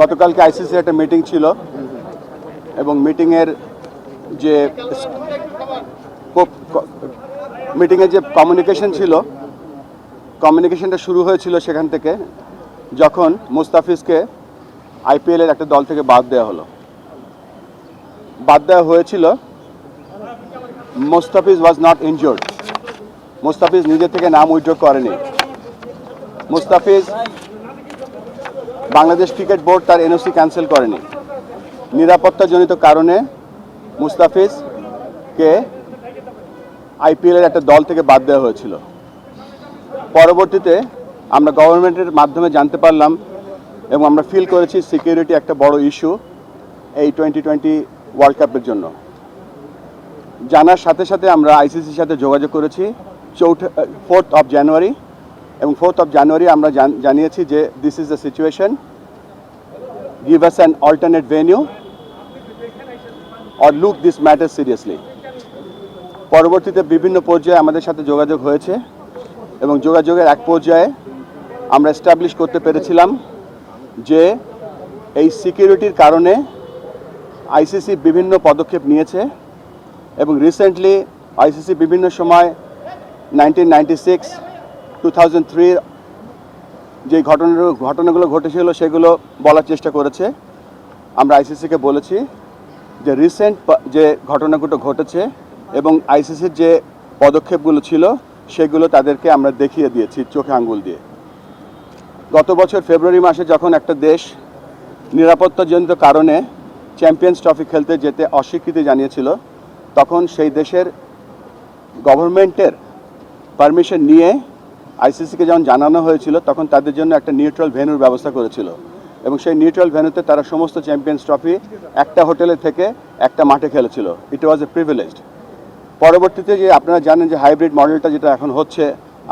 গতকালকে আইসিসির একটা মিটিং ছিল এবং মিটিংয়ের যে কমিউনিকেশন ছিল, কমিউনিকেশনটা শুরু হয়েছিল সেখান থেকে যখন মুস্তাফিজকে আইপিএলের একটা দল থেকে বাদ দেওয়া হলো। বাদ দেওয়া হয়েছিল, Mustafiz was not injured. Mustafiz নিজে থেকে নাম উইথড্র করেনি। মুস্তাফিজ, বাংলাদেশ ক্রিকেট বোর্ড তার এনওসি ক্যান্সেল করেনি। নিরাপত্তাজনিত কারণে মুস্তাফিজকে আইপিএলের একটা দল থেকে বাদ দেওয়া হয়েছিল। পরবর্তীতে আমরা গভর্নমেন্টের মাধ্যমে জানতে পারলাম এবং আমরা ফিল করেছি সিকিউরিটি একটা বড় ইস্যু এই 2020 ওয়ার্ল্ড কাপের জন্য। জানার সাথে সাথে আমরা আইসিসির সাথে যোগাযোগ করেছি 4th জানুয়ারি, এবং 4th জানুয়ারি আমরা জানিয়েছি যে this is the situation, give us an alternate venue or look this matter seriously. পরবর্তীতে বিভিন্ন পর্যায়ে আমাদের সাথে যোগাযোগ হয়েছে এবং যোগাযোগের এক পর্যায়ে আমরা এস্টাবলিশ করতে পেরেছিলাম যে এই সিকিউরিটির কারণে আইসিসি বিভিন্ন পদক্ষেপ নিয়েছে এবং রিসেন্টলি আইসিসি বিভিন্ন সময় 1996, 2003 যে ঘটনাগুলো ঘটেছিল সেগুলো বলার চেষ্টা করেছে। আমরা আইসিসিকে বলেছি যে রিসেন্ট যে ঘটনাগুলো ঘটেছে এবং আইসিসির যে পদক্ষেপগুলো ছিল সেগুলো তাদেরকে আমরা দেখিয়ে দিয়েছি চোখে আঙ্গুল দিয়ে। গত বছর ফেব্রুয়ারি মাসে যখন একটা দেশ নিরাপত্তাজনিত কারণে চ্যাম্পিয়ন্স ট্রফি খেলতে যেতে অস্বীকৃতি জানিয়েছিল, তখন সেই দেশের গভর্নমেন্টের পারমিশন নিয়ে আইসিসিকে যখন জানানো হয়েছিল তখন তাদের জন্য একটা নিউট্রাল ভেন্যুর ব্যবস্থা করেছিল এবং সেই নিউট্রাল ভেন্যুতে তারা সমস্ত চ্যাম্পিয়ন্স ট্রফি একটা হোটেলে থেকে একটা মাঠে খেলেছিল। ইট ওয়াজ এ প্রিভিলেজড। পরবর্তীতে যে আপনারা জানেন যে হাইব্রিড মডেলটা যেটা এখন হচ্ছে,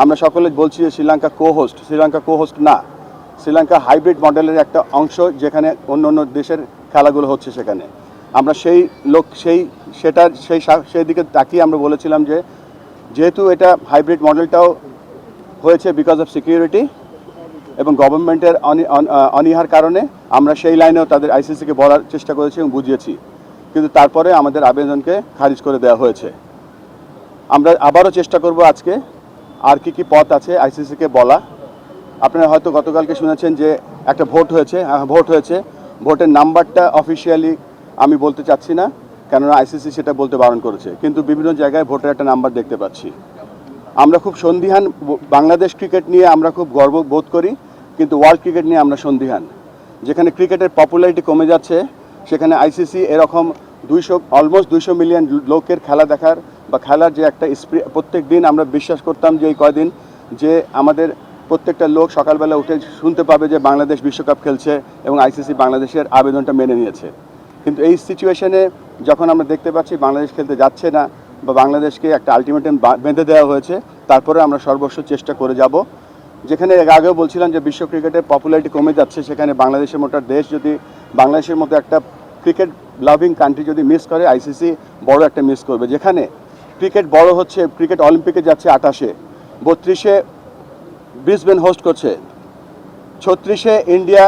আমরা সকলে বলছি যে শ্রীলঙ্কা কো হোস্ট না, শ্রীলঙ্কা হাইব্রিড মডেলের একটা অংশ, যেখানে অন্য অন্য দেশের খেলাগুলো হচ্ছে সেখানে। আমরা সেই দিকে তাকিয়ে আমরা বলেছিলাম যে যেহেতু এটা হাইব্রিড মডেলটাও হয়েছে বিকজ অফ সিকিউরিটি এবং গভর্নমেন্টের অনীহার কারণে, আমরা সেই লাইনেও তাদের আইসিসিকে বলার চেষ্টা করেছি এবং বুঝিয়েছি, কিন্তু তারপরে আমাদের আবেদনকে খারিজ করে দেওয়া হয়েছে। আমরা আবারও চেষ্টা করব আজকে আর কি পথ আছে আইসিসিকে বলা। আপনারা হয়তো গতকালকে শুনেছেন যে একটা ভোট হয়েছে। ভোটের নাম্বারটা অফিসিয়ালি আমি বলতে চাচ্ছি না, কেননা আইসিসি সেটা বলতে বারণ করেছে, কিন্তু বিভিন্ন জায়গায় ভোটের একটা নাম্বার দেখতে পাচ্ছি। আমরা খুব সন্দিহান। বাংলাদেশ ক্রিকেট নিয়ে আমরা খুব গর্ব বোধ করি, কিন্তু ওয়ার্ল্ড ক্রিকেট নিয়ে আমরা সন্দিহান। যেখানে ক্রিকেটের পপুলারিটি কমে যাচ্ছে, সেখানে আইসিসি এরকম অলমোস্ট 200 মিলিয়ন লোকের খেলা দেখার বা খেলার যে একটা প্রত্যেক দিন আমরা বিশ্বাস করতাম যে এই কয়দিন যে আমাদের প্রত্যেকটা লোক সকালবেলা উঠে শুনতে পাবে যে বাংলাদেশ বিশ্বকাপ খেলছে এবং আইসিসি বাংলাদেশের আবেদনটা মেনে নিয়েছে। কিন্তু এই সিচুয়েশনে যখন আমরা দেখতে পাচ্ছি বাংলাদেশ খেলতে যাচ্ছে না বা বাংলাদেশকে একটা আলটিমেটাম বেঁধে দেওয়া হয়েছে, তারপরে আমরা সর্বস্ব চেষ্টা করে যাব। যেখানে আগেও বলছিলাম যে বিশ্ব ক্রিকেটের পপুলারিটি কমে যাচ্ছে, সেখানে বাংলাদেশের মতো দেশ যদি বাংলাদেশের মতো একটা ক্রিকেট লাভিং কান্ট্রি যদি মিস করে, আইসিসি বড় একটা মিস করবে। যেখানে ক্রিকেট বড় হচ্ছে, ক্রিকেট অলিম্পিকে যাচ্ছে 28-এ, 32-এ ব্রিসবেন হোস্ট করছে, 36-এ ইন্ডিয়া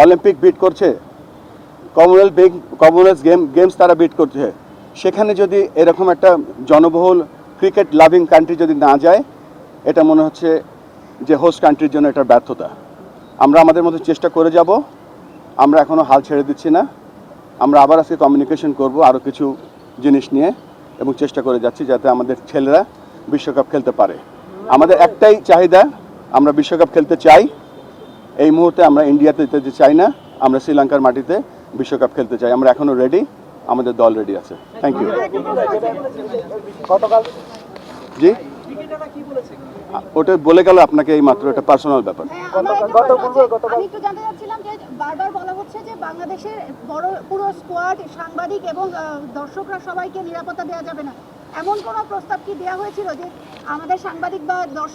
অলিম্পিক বিট করছে, কমনওয়েলথ গেমস তারা বিট করছে। সেখানে যদি এরকম একটা জনবহুল ক্রিকেট লাভিং কান্ট্রি যদি না যায়, এটা মনে হচ্ছে যে হোস্ট কান্ট্রির জন্য এটা ব্যর্থতা। আমরা আমাদের মতো চেষ্টা করে যাব, আমরা এখনও হাল ছেড়ে দিচ্ছি না। আমরা আবার আজকে কমিউনিকেশন করব আরও কিছু জিনিস নিয়ে এবং চেষ্টা করে যাচ্ছি যাতে আমাদের ছেলেরা বিশ্বকাপ খেলতে পারে। আমাদের একটাই চাহিদা, আমরা বিশ্বকাপ খেলতে চাই। এই মুহূর্তে আমরা ইন্ডিয়াতে যেতে চাই না, আমরা শ্রীলঙ্কার মাটিতে বিশ্বকাপ খেলতে চাই। আমরা এখনও রেডি, আমাদের দল রেডি আছে। Thank you. জি, ওটা বলে গেল আপনাকে এই মাত্র, এটা পার্সোনাল ব্যাপার। আমি একটু জানতে চাচ্ছিলাম যে বারবার বলা হচ্ছে যে বাংলাদেশের পুরো স্কোয়াড, সাংবাদিক এবং দর্শকরা সবাইকে নিরাপত্তা দেওয়া যাবে না, এমন কোনো প্রস্তাব কি দেওয়া হয়েছিল যে আমাদের সাংবাদিক বা দর্শক